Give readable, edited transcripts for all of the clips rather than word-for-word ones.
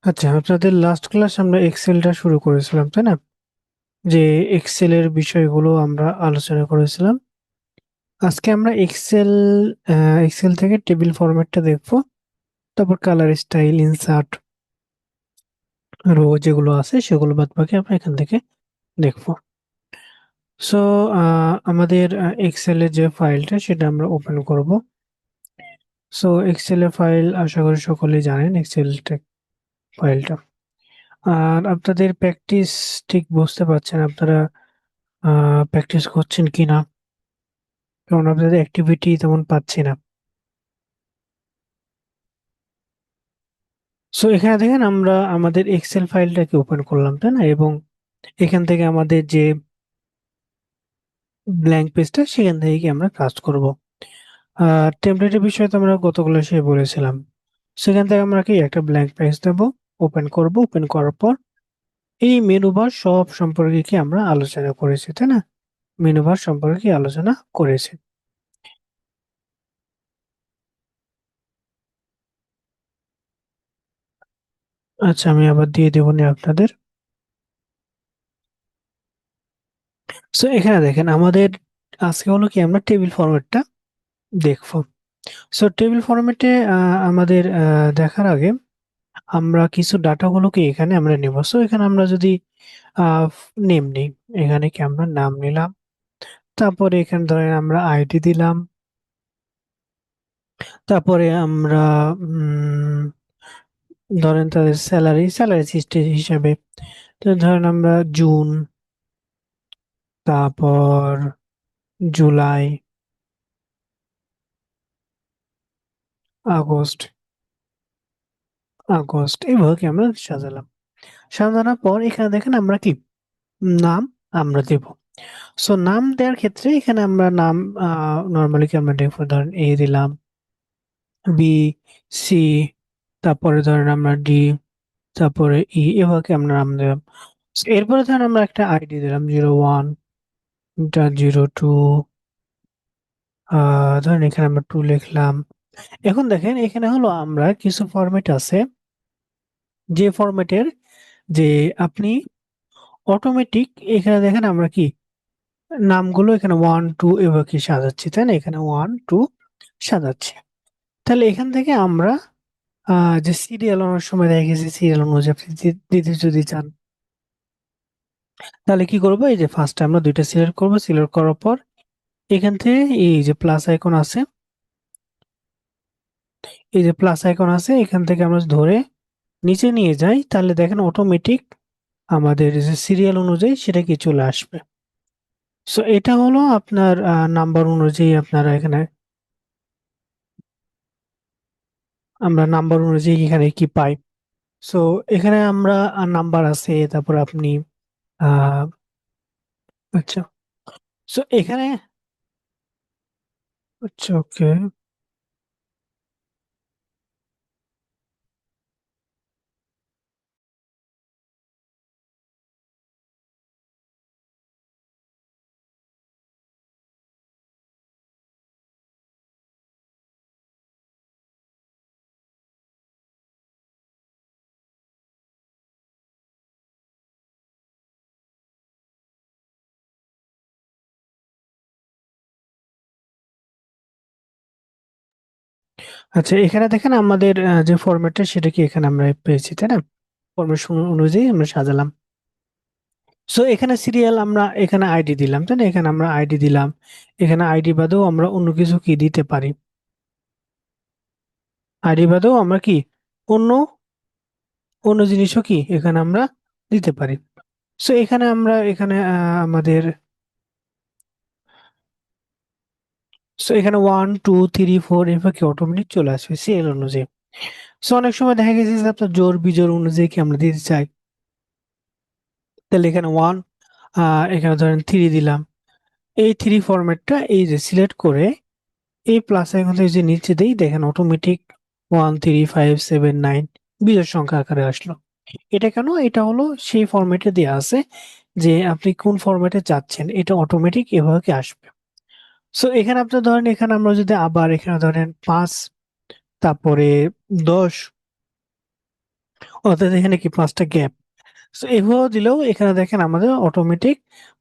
আচ্ছা, আপনাদের last class আমরা এক্সেলটা শুরু করেছিলাম, তাই না? যে এক্সেলের বিষয়গুলো আমরা আলোচনা করেছিলাম। আজকে আমরা এক্সেল থেকে টেবিল ফরম্যাটটা দেখবো। তারপর কালার, স্টাইল, ইনসার্ট, রো যেগুলো আছে সেগুলো বাদ বাকি আমরা এখান থেকে দেখবো। সো আমাদের এক্সেলের যে ফাইলটা সেটা আমরা ওপেন করব। সো এক্সেলের ফাইল আশা করি সকলেই জানেন এক্সেল ফাইলটা। আর আপনাদের প্র্যাকটিস ঠিক বুঝতে পারছেন আপনারা প্র্যাকটিস করছেন কিনা, কারণ আপনাদের অ্যাক্টিভিটি তেমন পাচ্ছি না। সো এখানে দেখেন আমরা আমাদের এক্সেল ফাইলটাকে ওপেন করলাম, তাই না? এবং এখান থেকে আমাদের যে ব্ল্যাঙ্ক পেজটা সেখান থেকে কি আমরা কাজ করব। টেমপ্লেটের বিষয়ে তো আমরা গত ক্লাসে বলেছিলাম। সেখান থেকে আমরা কি একটা ব্ল্যাঙ্ক পেজ দেব, ওপেন করব। ওপেন করার পর এই মেনু বার সব সম্পর্কে কি আমরা আলোচনা করেছি, তাই না? মেনু বার সম্পর্কে কি আলোচনা করেছি। আচ্ছা, আমি আবার দিয়ে দেবো নি আপনাদের। সো এখানে দেখেন আমাদের আজকে হলো কি আমরা টেবিল ফরম্যাটটা দেখবো। সো টেবিল ফরম্যাটে আমাদের দেখার আগে আমরা কিছু ডাটাগুলোকে এখানে আমরা নেব। সো এখানে আমরা যদি নেম নিই, এখানে কি আমরা নাম নিলাম, তারপরে এখানে ধরেন আমরা আইডি দিলাম, তারপরে আমরা ধরেন তাদের স্যালারি হিসাবে তো ধরেন আমরা জুন, তারপর জুলাই, আগস্ট, এইভাবে কি আমরা সাজালাম। সাজানোর পর এখানে দেখেন আমরা কি নাম আমরা দেব। সো নাম দেওয়ার ক্ষেত্রে এখানে আমরা নাম নর্মালি কি আমরা দেখবো, ধরেন এ দিলাম, বি, সি, তারপরে ধরেন আমরা ডি, তারপরে ই, এভাবে আমরা নাম দিলাম। So, এরপরে ধরেন আমরা একটা আইডি দিলাম 01, 02, ধরেন এখানে আমরা 2 লিখলাম। এখন দেখেন এখানে হলো আমরা কিছু ফরম্যাট আছে, যে ফরম্যাটের যে আপনি অটোমেটিক এখানে দেখেন আমরা কি নামগুলো এখানে 1 2 এভাবে কি সাজাচ্ছি, তাই না? এখানে 1 2 সাজাচ্ছি। তাহলে এখান থেকে আমরা যে সিরিয়াল অনেক সময় দেখা গেছে সিরিয়াল অনুযায়ী আপনি দিতে যদি চান, তাহলে কি করবো, এই যে ফার্স্টে আমরা দুইটা সিলেক্ট করব। সিলেক্ট করার পর এখান থেকে এই যে প্লাস আইকন আছে, এখান থেকে আমরা ধরে নিচে নিয়ে যাই, তাহলে দেখেন অটোমেটিক আমাদের যে সিরিয়াল অনুযায়ী সেটা কি চলে আসবে। সো এটা হলো আপনার নাম্বার অনুযায়ী আপনারা এখানে আমরা নাম্বার অনুযায়ী এখানে কি পাই। সো এখানে আমরা নাম্বার আছে, তারপর আপনি আহ আচ্ছা। সো এখানে আচ্ছা, ওকে। আচ্ছা, এখানে দেখেন আমাদের যে ফরম্যাটটা সেটা কি এখানে আমরা পেয়েছি, তাই না? ফরম্যাট অনুযায়ী আমরা সাজালাম। সো এখানে সিরিয়াল আমরা এখানে আইডি দিলাম, তাই না? এখানে আমরা আইডি দিলাম। এখানে আইডি বাদেও আমরা অন্য কিছু কি দিতে পারি, আইডি বাদেও আমরা কি অন্য অন্য জিনিসও কি এখানে আমরা দিতে পারি। সো এখানে আমরা এখানে এখানে 1 2 3 4 এভাবে কি অটোমেটিক চলে আসবে সিরিয়াল অনুযায়ী। সো অনেক সময় দেখা গেছে যে আপনার জোড় বিজোড় অনুযায়ী কি আমরা দিতে চাই, তাহলে এখানে এখানে ধরেন 3 দিলাম। এই 3 ফরম্যাটটা এই যে সিলেক্ট করে এই প্লাস আইকন থেকে যে নিচে দেই, দেখেন অটোমেটিক 1 3 5 7 9 বিজোড় সংখ্যা আকারে আসলো। এটা কেন? এটা হলো সেই ফরম্যাটে দেওয়া আছে যে আপনি কোন ফরম্যাটে চাচ্ছেন, এটা অটোমেটিক এভাবে কি আসবে। সো এখানে আপনি ধরেন এখানে আমরা যদি আবার এখানে ধরেন 5, তারপরে 10, অর্থাৎ এখানে কি 5টা গ্যাপ। সো এভাবে দিলেও এখানে দেখেন আমাদের অটোমেটিক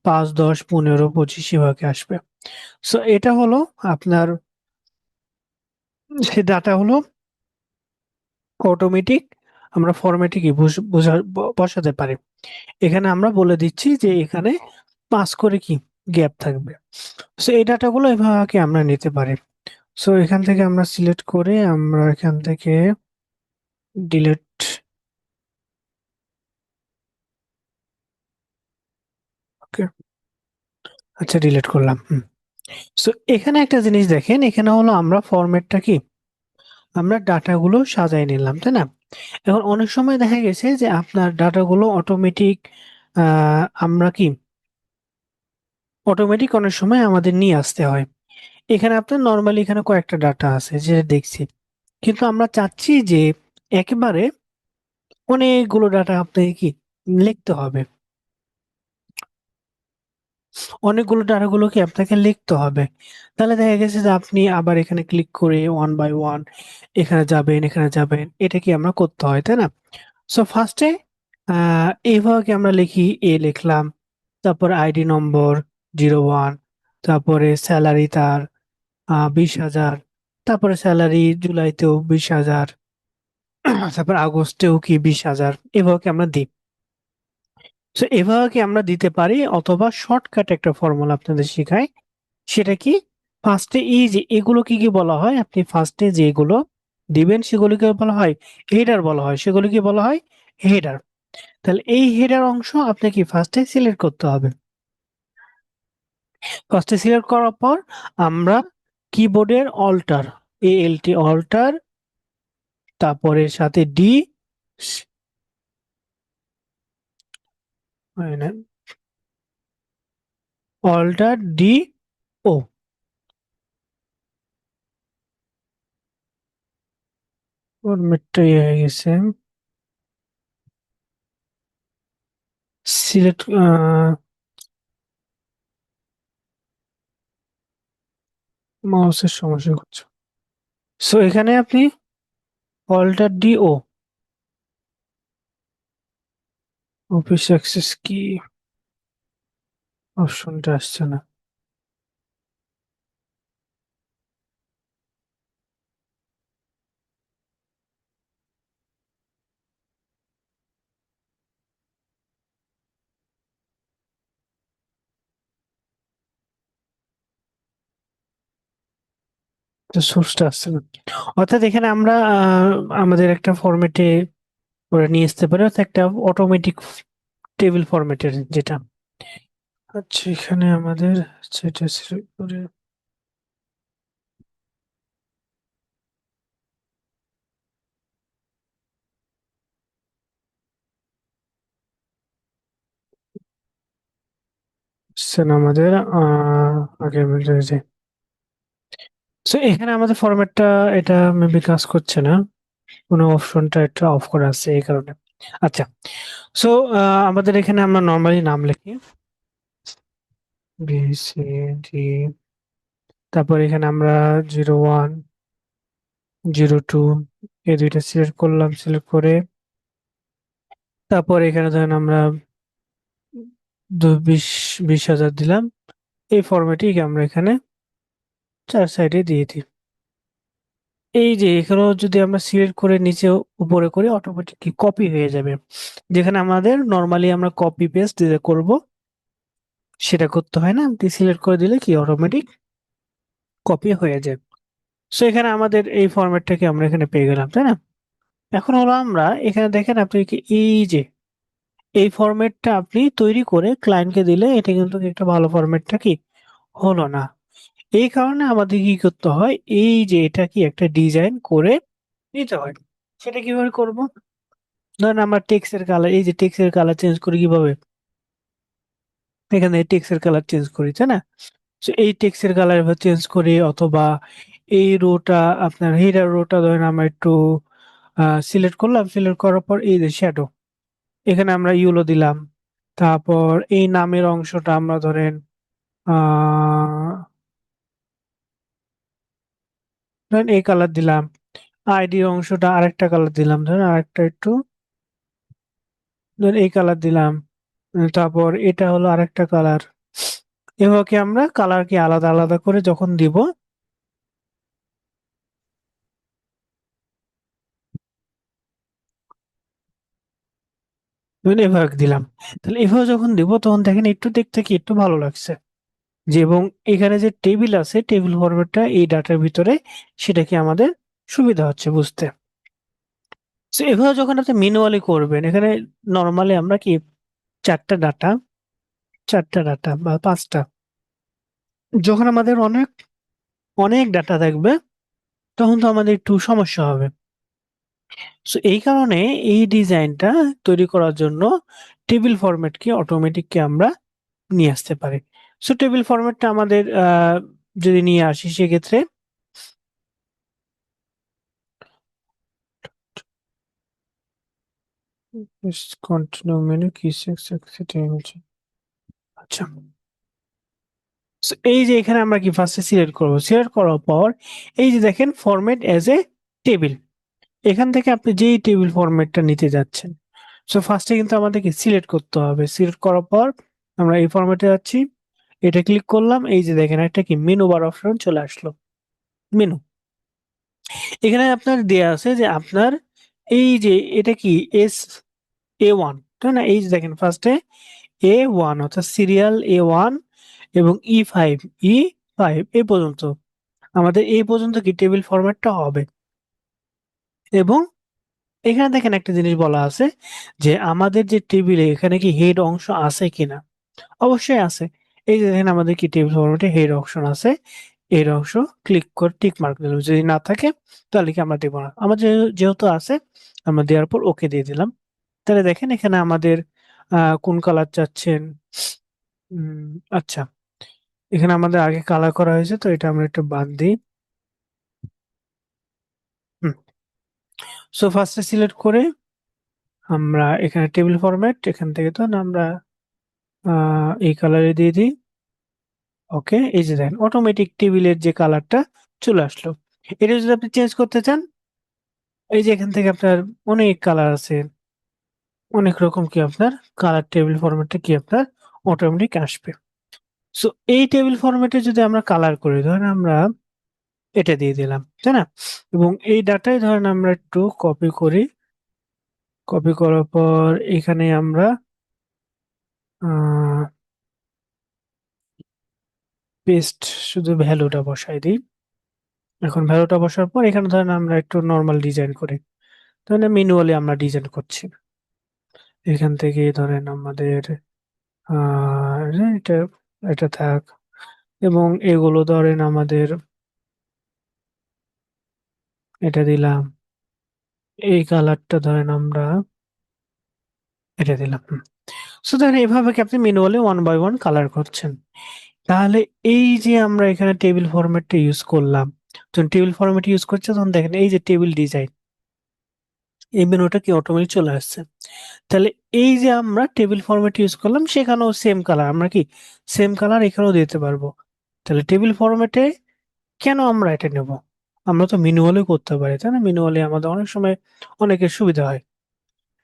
5, 10, 15, 25 এভাবে আসবে। সো এটা হলো আপনার সেই ডাটা হলো অটোমেটিক আমরা ফরম্যাটে কি বসাতে পারি। এখানে আমরা বলে দিচ্ছি যে এখানে 5 করে কি গ্যাপ থাকবে। সো এই ডাটাগুলো এভাবে কি আমরা নিতে পারি। সো এখান থেকে আমরা সিলেক্ট করে আমরা এখান থেকে ডিলিট। ওকে, আচ্ছা ডিলিট করলাম। সো এখানে একটা জিনিস দেখেন, এখানে হলো আমরা ফরম্যাটটা কি আমরা ডাটাগুলো সাজায় নিলাম, তাই না? এখন অনেক সময় দেখা গেছে যে আপনার ডাটাগুলো আমরা কি অটোমেটিক অনেক সময় আমাদের নিয়ে আসতে হয়। এখানে আপনার নরমালি এখানে কয়েকটা ডাটা আছে যেটা দেখছি, কিন্তু আমরা চাচ্ছি যে একেবারে অনেকগুলো ডাটা আপনাকে কি লিখতে হবে। অনেকগুলো ডাটাগুলো কি আপনাকে লিখতে হবে। তাহলে দেখা গেছে যে আপনি আবার এখানে ক্লিক করে ওয়ান বাই ওয়ান এখানে যাবেন, এখানে যাবেন। এটা কি আমরা করতে হয়, তাই না? সো ফার্স্টে এইভাবে কি আমরা লিখি, লিখলাম। তারপর আইডি নম্বর 01, তারপরে স্যালারি তার 20,000, তারপরে স্যালারি জুলাইতেও 20,000, তারপর আগস্টেও কি 20,000, এভাবে কি আমরা দিই। সো এভাবে কি আমরা দিতে পারি, অথবা শর্টকাট একটা ফর্মুলা আপনাদের শেখাই। সেটা কি, ফার্স্টে এই যে এগুলো কি কি বলা হয়, আপনি ফার্স্টে যেগুলো দিবেন সেগুলোকে বলা হয় হেডার বলা হয়, সেগুলোকে বলা হয় হেডার। তাহলে এই হেডার অংশ আপনি কি ফার্স্টে সিলেক্ট করতে হবে। ফার্স্টে সিলেক্ট করার পর আমরা কিবোর্ডের অল্টার, ALT অল্টার, তারপরে সাথে ডি, অল্টার ডি ও, ফরম্যাটটা হয়ে গেছে। সিলেক্ট মাউসের সমস্যা করছে। সো এখানে আপনি অল্টার ডি ও, অফিস অ্যাক্সেস কি অপশনটা আসছে না। তো সোর্সটা আসছে না। অর্থাৎ এখানে আমরা আমাদের একটা ফরম্যাটে ওরা নিয়ে আসতে পারে, অর্থাৎ একটা অটোমেটিক টেবিল ফরম্যাটের যেটা। আচ্ছা এখানে আমাদের সেটা select করে সেন আমাদের আগে যে, সো এখানে আমাদের ফরম্যাটটা এটা মেবি কাজ করছে না, কোনো অপশনটা এটা অফ করা আছে এই কারণে। আচ্ছা, সো আমাদের এখানে আমরা নর্মালি নাম লিখি BCD, তারপর এখানে আমরা 01, 02 এই দুইটা সিলেক্ট করলাম, সিলেক্ট করে তারপর এখানে ধরেন আমরা 20,000 দিলাম। এই ফরম্যাটই আমরা এখানে চার সাইডে দিয়ে দিই। এই যে এখানেও যদি আমরা সিলেক্ট করে নিচে উপরে করি অটোমেটিক কপি হয়ে যাবে। যেখানে আমাদের নর্মালি আমরা কপি পেস্ট যেটা করব সেটা করতে হয় না, আপনি সিলেক্ট করে দিলে কি অটোমেটিক কপি হয়ে যায়। সো এখানে আমাদের এই ফরম্যাটটাকে আমরা এখানে পেয়ে গেলাম, তাই না? এখন হলো আমরা এখানে দেখেন আপনি কি এই যে এই ফরম্যাটটা আপনি তৈরি করে ক্লায়েন্টকে দিলে এটা কিন্তু একটা ভালো ফরম্যাটটা কি হলো না। এই কারণে আমাদের কি করতে হয়, এই যে এটা কি একটা ডিজাইন করে নিতে হয়। সেটা কিভাবে করব, ধরেন আমরা টেক্সটের কালার, এই যে টেক্সটের কালার চেঞ্জ করি কিভাবে, এখানে টেক্সটের কালার চেঞ্জ করি, তাই না? তো এই টেক্সটের কালার এভাবে চেঞ্জ করি, অথবা এই রোটা আপনার হেডার রোটা ধরেন আমরা একটু সিলেক্ট করলাম, সিলেক্ট করার পর এই যে শ্যাডো এখানে আমরা ইউলো দিলাম। তারপর এই নামের অংশটা আমরা ধরেন ধরেন এই কালার দিলাম। আইডি অংশটা আরেকটা কালার দিলাম, ধরেন আরেকটা একটু ধরেন এই কালার দিলাম, তারপর এটা হলো আরেকটা কালার। এভাবে কি আমরা কালারকে আলাদা আলাদা করে যখন দিব, ধরেন এভাবে দিলাম, তাহলে এভাবে যখন দিব তখন দেখেন একটু দেখতে কি একটু ভালো লাগছে। যে এবং এখানে যে টেবিল আছে, টেবিল ফরম্যাটটা এই ডাটার ভিতরে, সেটা কি আমাদের সুবিধা হচ্ছে বুঝতে। তো এভাবে যখন আপনি ম্যানুয়ালি করবেন, এখানে নর্মালি আমরা কি চারটা ডাটা, চারটা ডাটা বা পাঁচটা, যখন আমাদের অনেক অনেক ডাটা থাকবে তখন তো আমাদের একটু সমস্যা হবে। সো এই কারণে এই ডিজাইনটা তৈরি করার জন্য টেবিল ফরম্যাটকে অটোমেটিককে আমরা নিয়ে আসতে পারি। সো টেবিল ফরম্যাটটা আমাদের যদি নিয়ে আসি সেক্ষেত্রে কন্টিনিউ মেনু কি আচ্ছা। So, এই যে এখানে আমরা কি ফার্স্টে সিলেক্ট করব, সিলেক্ট করার পর এই যে দেখেন ফরম্যাট অ্যাজ এ টেবিল, এখান থেকে আপনি যেই টেবিল ফরম্যাটটা নিতে যাচ্ছেন, সো ফার্স্টে কিন্তু আমাদেরকে সিলেক্ট করতে হবে। সিলেক্ট করার পর আমরা এই ফরম্যাটে যাচ্ছি, এটা ক্লিক করলাম, এই যে দেখেন একটা কি মেনু বার অপশন চলে আসলো। মেনু, এখানে আপনার দেয়া আছে যে আপনার এই যে এটা কি এস A1, তাই না? এই যে দেখেন ফার্স্টে A1 অর্থাৎ সিরিয়াল A1 এবং E5, E5 এই পর্যন্ত আমাদের এই পর্যন্ত কি টেবিল ফরম্যাটটা হবে। এবং এখানে দেখেন একটা জিনিস বলা আছে যে আমাদের যে টেবিলে এখানে কি হেড অংশ আছে কিনা, অবশ্যই আছে। এই যে দেখেন আমাদের কি টেবিল ফরম্যাটে হেড অপশন আছে, এর অংশ ক্লিক করে টিক মার্ক দিলাম, যদি না থাকে তাহলে কি আমরা দেবো না। আমার যেহেতু আছে আমরা দেওয়ার পর ওকে দিয়ে দিলাম। তাহলে দেখেন এখানে আমাদের কোন কালার চাচ্ছেন। উম, আচ্ছা, এখানে আমাদের আগে কালার করা হয়েছে তো এটা আমরা একটু বাদ দিই। হুম, সো ফার্স্টে সিলেক্ট করে আমরা এখানে টেবিল ফরম্যাট, এখান থেকে তো না আমরা এই কালারে দিয়ে দিই। ওকে, এই যে দেখেন অটোমেটিক টেবিলের যে কালারটা চলে আসলো। এটা যদি আপনি চেঞ্জ করতে চান, এই যে এখান থেকে আপনার অনেক কালার আছে, অনেক রকম কি আপনার কালার টেবিল ফরম্যাটে কি আপনার অটোমেটিক আসবে। সো এই টেবিল ফরম্যাটে যদি আমরা কালার করি, ধরেন আমরা এটা দিয়ে দিলাম, তাই না? এবং এই ডাটায় ধরেন আমরা একটু কপি করি, কপি করার পর এখানে আমরা পেস্ট, শুধু ভ্যালুটা বসাই দিই। এখন ভ্যালুটা বসার পর এখানে ধরেন আমরা একটু নর্মাল ডিজাইন করি, ধরেন ম্যানুয়ালি আমরা ডিজাইন করছি। এখান থেকে ধরেন আমাদের এটা এটা থাক, এবং এগুলো ধরেন আমাদের এটা দিলাম, এই কালারটা ধরেন আমরা এটা দিলাম। সো ধরেন এভাবে কি আপনি manually one by one colour করছেন। তাহলে এই যে আমরা এখানে টেবিল ফরম্যাটটা ইউজ করলাম, যখন টেবিল ফরম্যাট ইউজ করছে তখন দেখেন এই যে টেবিল ডিজাইন, এই মেনুটা কি অটোমেটিক চলে আসছে। তাহলে এই যে আমরা টেবিল ফরম্যাট ইউজ করলাম সেখানেও সেম কালার, আমরা কি সেম কালার এখানেও দিতে পারবো। তাহলে টেবিল ফরম্যাটে কেন আমরা এটা নেব, আমরা তো ম্যানুয়ালি করতে পারি, তাই না? ম্যানুয়ালি আমাদের অনেক সময় অনেকের সুবিধা হয়।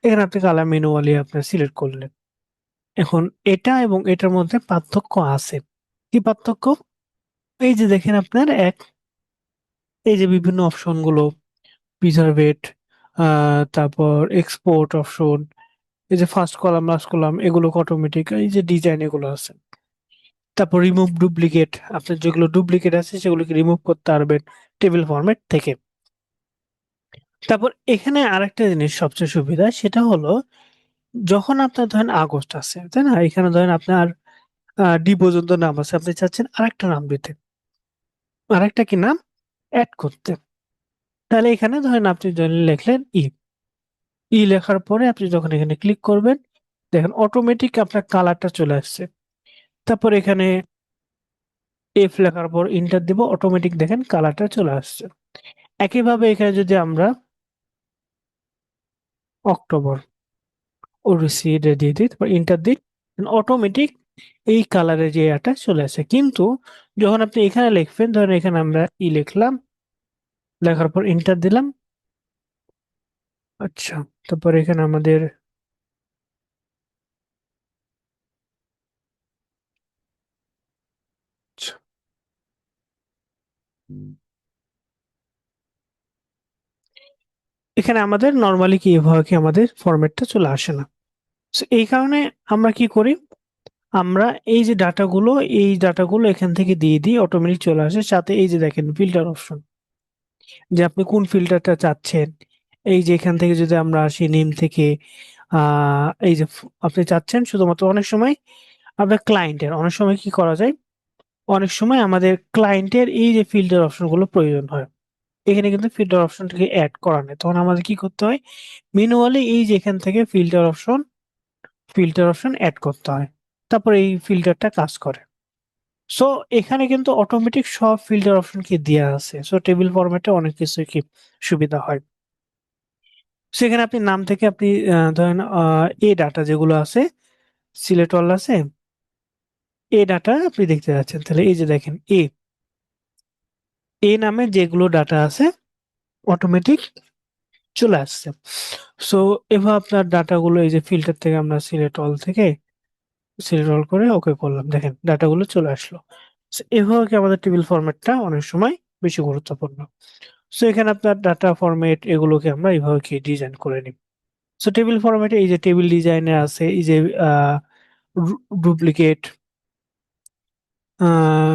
এখানে আপনি কালার ম্যানুয়ালি আপনার সিলেক্ট করলেন। এখন এটা এবং এটার মধ্যে পার্থক্য আছে। কি পার্থক্য? এই যে দেখেন আপনার এই যে বিভিন্ন অপশন গুলো, প্রিজার্ভেট, তারপর এক্সপোর্ট অপশন, এই যে ফার্স্ট কলাম লাস্ট কলাম এগুলো অটোমেটিক, এই যে ডিজাইন এগুলো আছে। তারপর রিমুভ ডুপ্লিকেট, আপনার যেগুলো ডুপ্লিকেট আছে সেগুলোকে রিমুভ করতে পারবেন টেবিল ফরম্যাট থেকে। তারপর এখানে আরেকটা জিনিস সবচেয়ে সুবিধা, সেটা হলো যখন আপনার ধরেন আগস্ট আছে, তাই না? এখানে ধরেন আপনার ডি পর্যন্ত নাম আছে, আপনি চাচ্ছেন আরেকটা নাম দিতে, আরেকটা কি নাম অ্যাড করতে। তাহলে এখানে ধরেন আপনি ধরেন লিখলেন লেখার পরে আপনি যখন এখানে ক্লিক করবেন দেখেন অটোমেটিক আপনার কালারটা চলে আসছে। তারপর এখানে এফ লেখার পর ইন্টার দিব, অটোমেটিক দেখেন কালারটা চলে আসছে। একইভাবে এখানে যদি আমরা অক্টোবর ওডিসি দিয়ে দিই, তারপর ইন্টার দিই, অটোমেটিক এই কালারের যে এটা চলে আসে। কিন্তু যখন আপনি এখানে লিখবেন, ধরেন এখানে আমরা লিখলাম, লেখার পর ইন্টার দিলাম। আচ্ছা, তারপর এখানে আমাদের এখানে আমাদের নর্মালি কি এভাবে কি আমাদের ফরম্যাটটা চলে আসে না। সো এই কারণে আমরা কি করি, আমরা এই যে ডাটাগুলো, এই ডাটাগুলো এখান থেকে দিয়ে দিই, অটোমেটিক চলে আসে। সাথে এই যে দেখেন ফিল্টার অপশন, যে আপনি কোন ফিল্টারটা চাচ্ছেন। এই যে এখান থেকে যদি আমরা আসি নেম থেকে, এই যে আপনি চাচ্ছেন শুধুমাত্র, অনেক সময় আপনার ক্লায়েন্টের, অনেক সময় কি করা যায়, অনেক সময় আমাদের ক্লায়েন্টের এই যে ফিল্টার অপশনগুলো প্রয়োজন হয়। এখানে কিন্তু ফিল্টার অপশনটাকে অ্যাড করা নেই, তখন আমাদের কি করতে হয়, ম্যানুয়ালি এই যে এখান থেকে ফিল্টার অপশন অ্যাড করতে হয়, তারপর এই ফিল্টারটা কাজ করে। সো এখানে কিন্তু অটোমেটিক সব ফিল্টার অপশন কি দেওয়া আছে, সো টেবিল ফরম্যাটে অনেক কিছু কি সুবিধা হয়। সেখানে আপনি নাম থেকে আপনি ধরেন এ ডাটা যেগুলো আছে, সিলেক্ট অল আছে, এ ডাটা আপনি দেখতে যাচ্ছেন, তাহলে এই যে দেখেন এ নামে যেগুলো ডাটা আছে অটোমেটিক চলে আসছে। সো এভাবে আপনার ডাটাগুলো এই যে ফিল্টার থেকে আমরা সিলেক্ট অল করে ওকে করলাম, দেখেন ডাটাগুলো চলে আসলো। So, এভাবে কি আমাদের টেবিল ফরম্যাটটা অনেক সময় বেশি গুরুত্বপূর্ণ। সো এখানে আপনার ডাটা ফরম্যাট এগুলোকে আমরা এইভাবে কি ডিজাইন করে নিই। সো টেবিল ফরম্যাটে এই যে টেবিল ডিজাইনে আছে, এই যে ডুপ্লিকেট,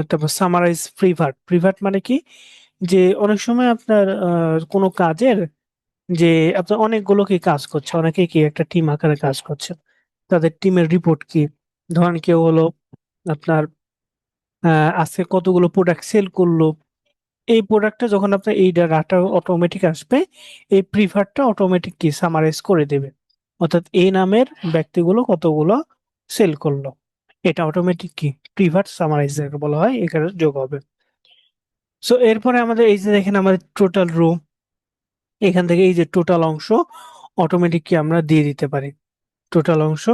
তারপর সামারাইজ, প্রিভার্ট মানে কি, যে অনেক সময় আপনার কোনো কাজের, যে আপনার অনেকগুলো কি কাজ করছে, অনেকে কি একটা টিম আকারে কাজ করছে, তাদের টিমের রিপোর্ট কি, ধরেন কেউ হলো আপনার আজকে কতগুলো প্রোডাক্ট সেল করলো, এই প্রোডাক্টটা যখন আপনার এই ডাটা অটোমেটিক আসবে, এই প্রিফারটা অটোমেটিক কি সামারাইজ করে দেবে, অর্থাৎ এই নামের ব্যক্তিগুলো কতগুলো সেল করলো, এটা অটোমেটিক কি প্রিফার সামারাইজার বলা হয়, এখানে যোগ হবে। সো এরপরে আমাদের এই যে দেখেন আমাদের টোটাল রো, এখান থেকে এই যে টোটাল অংশ অটোমেটিক কি আমরা দিয়ে দিতে পারি, টোটাল অংশ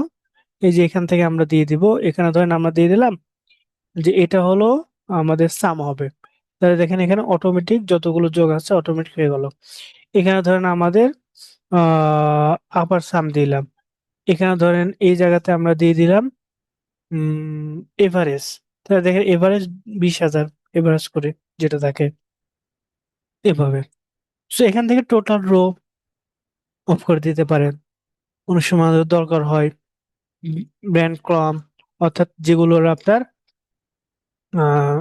এই যে এখান থেকে আমরা দিয়ে দিব, এখানে ধরেন আমরা দিয়ে দিলাম যে এটা হলো আমাদের সাম হবে, তাহলে দেখেন এখানে অটোমেটিক যতগুলো যোগ আছে অটোমেটিক হয়ে গেল। এখানে ধরেন আমাদের আপার সাম দিলাম, এখানে ধরেন এই জায়গাতে আমরা দিয়ে দিলাম এভারেজ, তাহলে দেখেন এভারেজ 20,000 এভারেজ করে যেটা থাকে এভাবে। সো এখান থেকে টোটাল রো অফ করে দিতে পারেন, অনেক সময় আমাদের দরকার হয় ব্র্যান্ড কলাম, অর্থাৎ যেগুলোর আপনার আহ,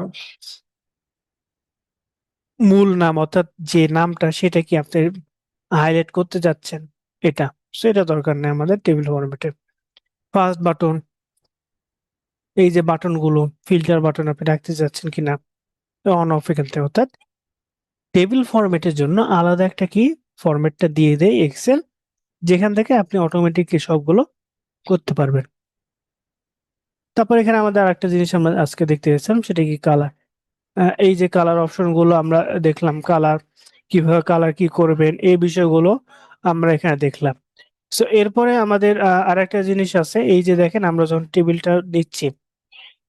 মূল নাম, অর্থাৎ যে নামটা সেটা কি আপনি হাইলাইট করতে যাচ্ছেন, এটা, সেটা দরকার নেই আমাদের টেবিল ফরম্যাটে। ফার্স্ট বাটন, এই যে বাটন গুলো, ফিল্টার বাটন আপনি রাখতে যাচ্ছেন কিনা, অন অফ এখান থেকে, অর্থাৎ টেবিল ফরম্যাটের জন্য আলাদা একটা কি ফরম্যাটটা দিয়ে দেয় এক্সেল, যেখান থেকে আপনি অটোমেটিক সবগুলো করতে পারবেন। তারপর এখানে আমাদের আরেকটা জিনিস আমরা আজকে দেখতে গেছিলাম, সেটা কি কালার। এই যে কালার অপশন গুলো আমরা দেখলাম, কালার কিভাবে কালার কি করবেন এই বিষয়গুলো আমরা এখানে দেখলাম। সো এরপরে আমাদের আরেকটা জিনিস আছে, এই যে দেখেন আমরা যখন টেবিলটা দিচ্ছি,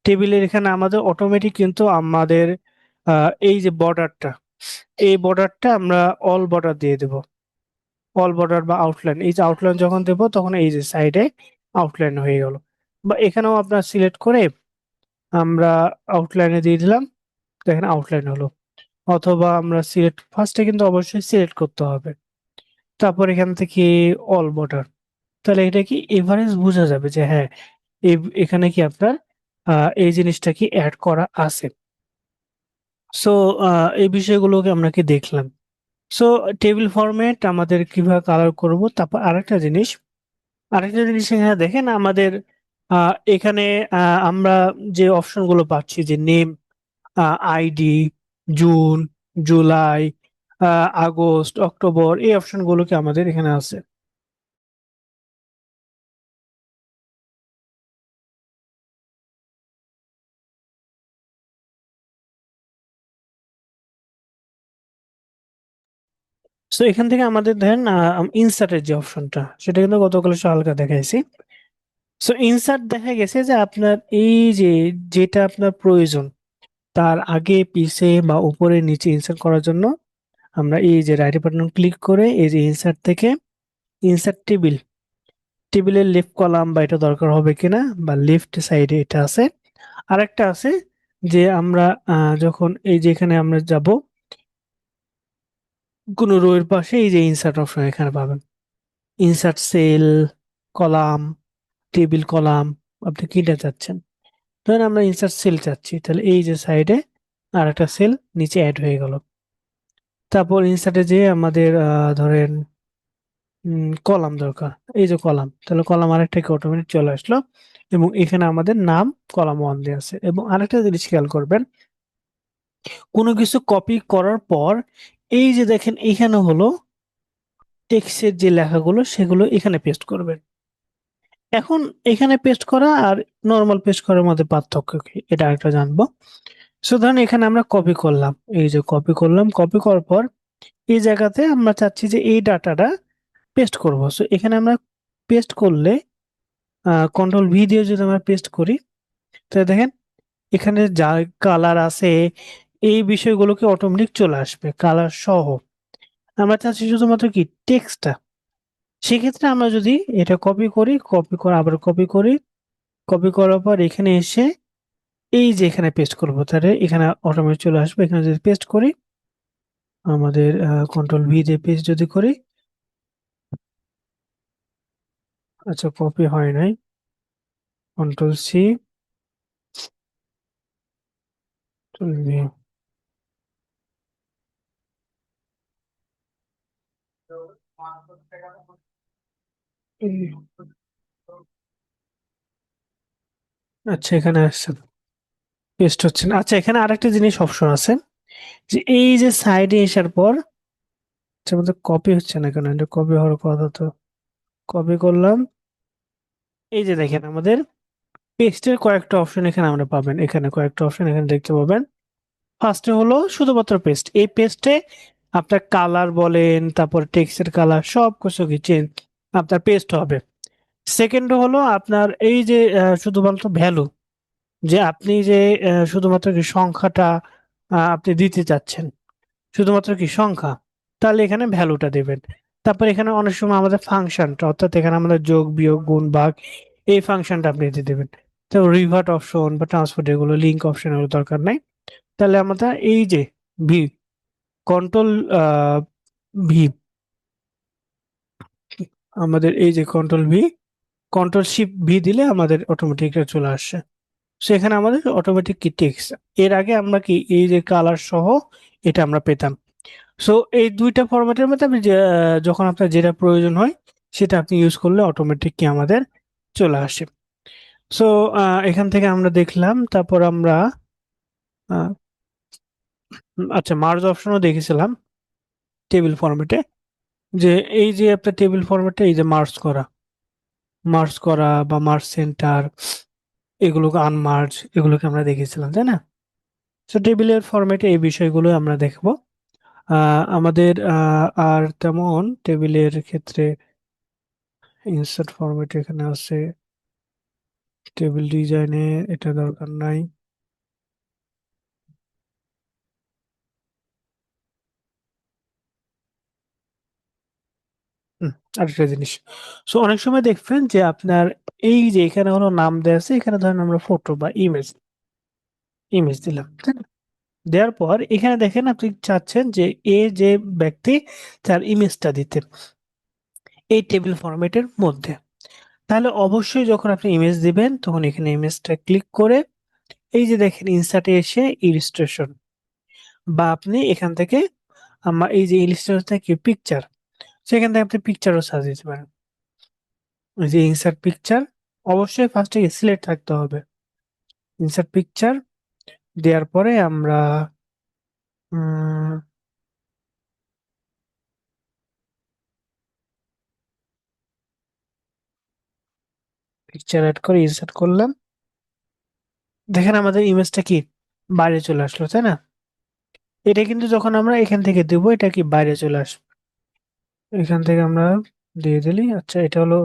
টেবিলের এখানে আমাদের অটোমেটিক কিন্তু আমাদের এই যে বর্ডারটা, এই বর্ডারটা আমরা অল বর্ডার দিয়ে দেব, অল বর্ডার বা আউটলাইন, এই যে আউটলাইন যখন দেব তখন এই যে সাইডে আউটলাইন হয়ে গেল। বা এখানেও আপনার সিলেক্ট করে আমরা আউটলাইনে দিয়ে দিলাম, দেখেন আউটলাইন হলো। অথবা আমরা সিলেক্ট ফার্স্টে কিন্তু অবশ্যই সিলেক্ট করতে হবে, তারপর এখান থেকে অল বর্ডার, তাহলে এটা কি এভারেজ বোঝা যাবে যে হ্যাঁ এখানে কি আপনার এই জিনিসটা কি অ্যাড করা আছে। সো এই বিষয়গুলোকে আমরা কি দেখলাম। সো টেবিল ফরম্যাট আমাদের কিভাবে কালার করব, তারপর আরেকটা জিনিস এখানে দেখেন আমাদের এখানে আমরা যে অপশন গুলো পাচ্ছি, যে name, ID, June, July, August, October, এই অপশন গুলো কি আমাদের এখানে আছে। সো এখান থেকে আমাদের ধরেন ইনসার্টের যে অপশনটা, সেটা কিন্তু গতকাল হালকা দেখাইছি। সো ইনসার্ট দেখা গেছে যে আপনার এই যে যেটা আপনার প্রয়োজন, তার আগে পিছে বা উপরে নিচে ইনসার্ট করার জন্য আমরা এই যে রাইট বাটন ক্লিক করে এই যে ইনসার্ট থেকে ইনসার্ট টেবিলের লেফট কলাম বা এটা দরকার হবে কিনা, বা লেফট সাইডে এটা আছে। আরেকটা আছে যে আমরা যখন এই যে এখানে আমরা যাব কোনো রো এর পাশে এই যে ইনসার্ট অপশন এখানে পাবেন। Insert cell, column, table, column, আপনি কিটা চাচ্ছেন। ধরেন আমরা ইনসার্ট সেল চাচ্ছি, তাহলে এই যে সাইডে আর একটা সেল নিচে অ্যাড হয়ে গেল। তারপর ইনসার্টে যে আমাদের ধরেন কলাম দরকার, এই যে কলাম, তাহলে কলাম আরেকটা অটোমেটিক চলে আসলো, এবং এখানে আমাদের নাম কলাম ওয়ান দিয়ে আছে। এবং আরেকটা জিনিস খেয়াল করবেন, কোনো কিছু কপি করার পর এই যে দেখেন এখানে হলো টেক্সটের যে লেখাগুলো সেগুলো এখানে পেস্ট করবেন। এখন এখানে পেস্ট করা আর নর্মাল পেস্ট করার মধ্যে পার্থক্য কি, এটা আরেকটা জানবো। সো ধরেন এখানে আমরা কপি করলাম, এই যে কপি করলাম, কপি করার পর এই জায়গাতে আমরা চাচ্ছি যে এই ডাটাটা পেস্ট করব। সো এখানে আমরা পেস্ট করলে কন্ট্রোল ভি দিয়ে যদি আমরা পেস্ট করি, তাহলে দেখেন এখানে যা কালার আছে এই বিষয়গুলোকে অটোমেটিক চলে আসবে কালার সহ। আমরা চাচ্ছি শুধুমাত্র কি টেক্সটটা। সেক্ষেত্রে আমরা যদি এটা কপি করি, কপি করে আবার কপি করি, কপি করার পর এখানে এসে এই যে এখানে পেস্ট করব, তাহলে এখানে অটোমেটিক চলে আসবে। এখানে যদি পেস্ট করি, আমাদের কন্ট্রোল ভি দিয়ে পেস্ট যদি করি, আচ্ছা কপি হয় নাই, কন্ট্রোল সি, কন্ট্রোল ভি, আচ্ছা এখানে আসছে, পেস্ট হচ্ছে না। আচ্ছা এখানে আরেকটা জিনিস অপশন আছে, যে এই যে সাইডে আসার পর, আচ্ছা আমাদের কপি হচ্ছে না কেন, এটা কপি হওয়ার কথা তো। কপি করলাম, এই যে দেখেন আমাদের পেস্টের কয়েকটা অপশন এখানে আমরা পাবেন, এখানে কয়েকটা অপশন এখানে দেখতে পাবেন। ফার্স্টে হলো শুধুমাত্র পেস্ট, এই পেস্টে আপনার কালার বলেন, তারপর টেক্সটের কালার সব কিছু কি চেঞ্জ আপনার পেস্ট হবে। সেকেন্ড হলো আপনার এই যে শুধুমাত্র ভ্যালু, যে আপনি যে শুধুমাত্র কি সংখ্যাটা আপনি দিতে চাচ্ছেন, শুধুমাত্র কি সংখ্যা, তাহলে এখানে ভ্যালুটা দেবেন। তারপর এখানে অনেক সময় আমাদের ফাংশনটা, অর্থাৎ এখানে আমাদের যোগ বিয়োগ গুণ ভাগ, এই ফাংশনটা আপনি দিয়ে দেবেন। তো রিভার্ট অপশন বা ট্রান্সপোর্ট এগুলো, লিঙ্ক অপশন এগুলো দরকার নাই। তাহলে আমরা এই যে ভি, কন্ট্রোল ভি, আমাদের এই যে control V, control shift V দিলে আমাদের অটোমেটিক চলে আসছে। সেখানে আমাদের অটোমেটিক কি টেক্সট, এর আগে আমরা কি এই যে কালার সহ এটা আমরা পেতাম। সো এই দুইটা ফরম্যাটের মধ্যে আপনি যখন আপনার যেটা প্রয়োজন হয় সেটা আপনি ইউজ করলে অটোমেটিক কি আমাদের চলে আসে। সো এখান থেকে আমরা দেখলাম, তারপর আমরা আহ, আচ্ছা মার্জ অপশনও দেখেছিলাম টেবিল ফরম্যাটে, যে এই যে আপনার টেবিল ফরম্যাটে এই যে মার্জ করা, মার্জ করা বা মার্জ সেন্টার, এগুলোকে আনমার্জ, এগুলোকে আমরা দেখেছিলাম তাই না। সো টেবিলের ফরম্যাটে এই বিষয়গুলো আমরা দেখবো। আমাদের আর তেমন টেবিলের ক্ষেত্রে ইনসার্ট ফরম্যাট এখানে আছে, টেবিল ডিজাইনে এটা দরকার নাই। হুম, আরেকটা জিনিস, সো অনেক সময় দেখবেন যে আপনার এই যে এখানে হলো নাম দেওয়া আছে, এখানে ধরেন আমরা ফটো বা ইমেজ, ইমেজ দিলাম তাই না? দেওয়ার পর এখানে দেখেন আপনি চাচ্ছেন যে এ যে ব্যক্তি তার ইমেজটা দিতে এই টেবিল ফরম্যাটের মধ্যে, তাহলে অবশ্যই যখন আপনি ইমেজ দিবেন তখন এখানে ইমেজটা ক্লিক করে এই যে দেখেন ইনসার্টে এসে ইলিস্ট্রেশন, বা আপনি এখান থেকে আমার এই যে ইলিস্ট্রেশন থেকে পিকচার, সেখান থেকে আপনি পিকচারও সার্চ দিতে পারেন। ওই যে ইনসার্ট পিকচার, অবশ্যই ফার্স্টে সিলেক্ট থাকতে হবে। ইনসার্ট পিকচার দেওয়ার পরে আমরা পিকচার অ্যাড করে ইনসার্ট করলাম, দেখেন আমাদের ইমেজটা কি বাইরে চলে আসলো তাই না। এটা কিন্তু যখন আমরা এখান থেকে দেবো এটা কি বাইরে চলে আসবে, এখান থেকে আমরা দিয়ে দিলি। আচ্ছা এটা হলো,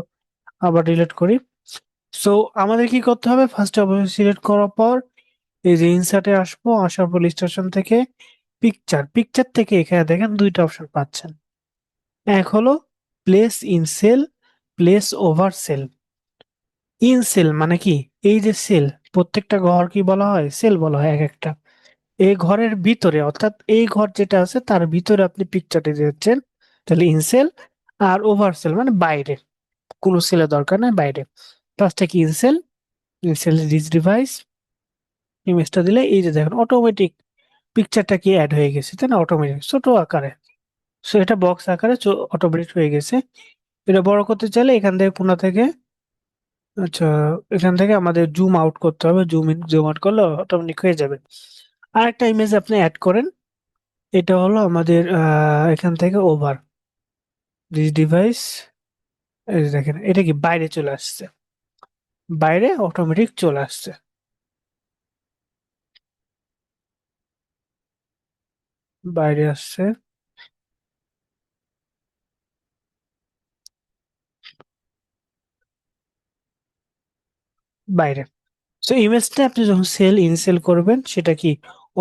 আবার ডিলিট করি। সো আমাদের কি করতে হবে, ফার্স্টে অবশ্যই সিলেক্ট করার পর এই যে ইনসার্টে আসবো, আসার পর স্টেশন থেকে পিকচার, পিকচার থেকে এখানে দেখেন দুইটা অপশন পাচ্ছেন। এক হলো place in cell, place over cell. In cell মানে কি, এই যে সেল, প্রত্যেকটা ঘর কি বলা হয়, সেল বলা হয় এক একটা। এই ঘরের ভিতরে, অর্থাৎ এই ঘর যেটা আছে তার ভিতরে আপনি পিকচারটা দিচ্ছেন, তাহলে ইনসেল। আর ওভারসেল মানে বাইরে, কোনো সেলের দরকার নাই, বাইরে। কাজটা কি ইনসেল, ইনসেল রিচ ডিভাইস, ইমেজটা দিলে এই যে দেখেন অটোমেটিক পিকচারটা কি অ্যাড হয়ে গেছে, তাই না? অটোমেটিক ছোট আকারে। সো এটা বক্স আকারে অটোমেটিক হয়ে গেছে। এটা বড় করতে চাইলে এখান থেকে কোণা থেকে, আচ্ছা, এখান থেকে আমাদের জুম আউট করতে হবে, জুম ইন জুম আউট করলে অটোমেটিক হয়ে যাবে। আরেকটা ইমেজ আপনি অ্যাড করেন, এটা হলো আমাদের এখান থেকে ওভার দিস ডিভাইস, এই যে দেখেন এটা কি বাইরে চলে আসছে, বাইরে অটোমেটিক চলে আসছে, বাইরে আসছে, বাইরে। সো ইমেজটা আপনি যখন সেল ইনসেল করবেন সেটা কি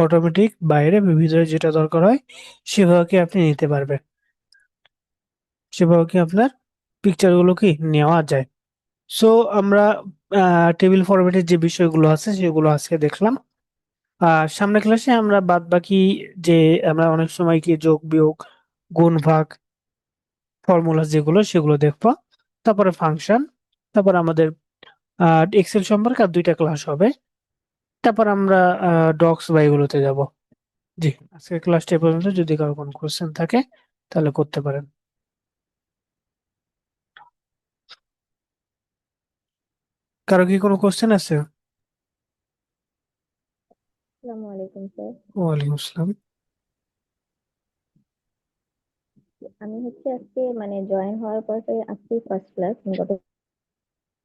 অটোমেটিক বাইরে বা ভিতরে যেটা দরকার হয় সেভাবে কি আপনি নিতে পারবেন, সেভাবে কি আপনার পিকচার গুলো কি নেওয়া যায়। সো আমরা টেবিল ফরম্যাটের যে বিষয়গুলো আছে সেগুলো আজকে দেখলাম। সামনের ক্লাসে আমরা বাদ বাকি যে আমরা অনেক সময় কি যোগ বিয়োগ গুণ ভাগ ফর্মুলা যেগুলো সেগুলো দেখবো, তারপরে ফাংশন, তারপর আমাদের এক্সেল সম্পর্কে আর দুইটা ক্লাস হবে, তারপর আমরা ডক্স বা এগুলোতে যাব। জি, আজকের ক্লাসটা এ পর্যন্ত। যদি কারো কোনো কোশ্চেন থাকে তাহলে করতে পারেন। কারো কি কোনো কোশ্চেন আছে? আসসালামু আলাইকুম স্যার। ওয়ালাইকুম আসসালাম। আমি হচ্ছে আজকে মানে জয়েন হওয়ার পর থেকে আজকে ফার্স্ট ক্লাস, গত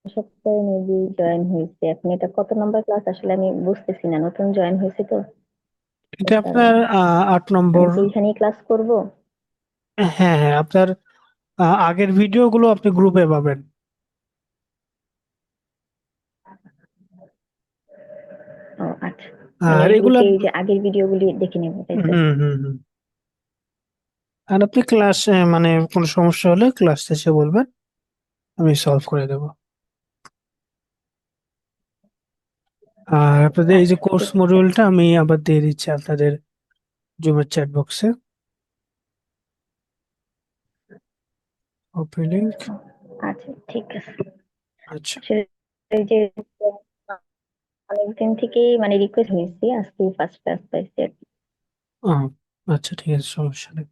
সপ্তাহে মেবি জয়েন হয়েছে। এখন এটা কত নাম্বার ক্লাস আসলে আমি বুঝতেছি না, নতুন জয়েন হয়েছে তো এটা এই আপনার কারণে। 8 নম্বর। আমি কি এখানেই ক্লাস করব? হ্যাঁ হ্যাঁ, আপনার আগের ভিডিও গুলো আপনি গ্রুপে পাবেন। ও আচ্ছা, মানে আর এগুলা, গ্রুপে এই যে আগের ভিডিওগুলি দেখে নেবো তাই হুম তো? হুম হুম। আর আপনি ক্লাস মানে কোনো সমস্যা হলে ক্লাস শেষে বলবেন, আমি সলভ করে দেবো। আর আপনাদের এই যে আচ্ছা কোর্স ঠিক আছে। মডিউলটা আমি আবার দিয়ে দিচ্ছি আপনাদের জুমের চ্যাট বক্সে, ওপেন লিংক। আচ্ছা ঠিক আছে। আচ্ছা। আসলে এই যে অনেকদিন থেকেই মানে রিকোয়েস্ট হয়েছে, আজকে ফার্স্ট ক্লাস পাইছি আর কি। ও, আচ্ছা ঠিক আছে, সমস্যা নেই।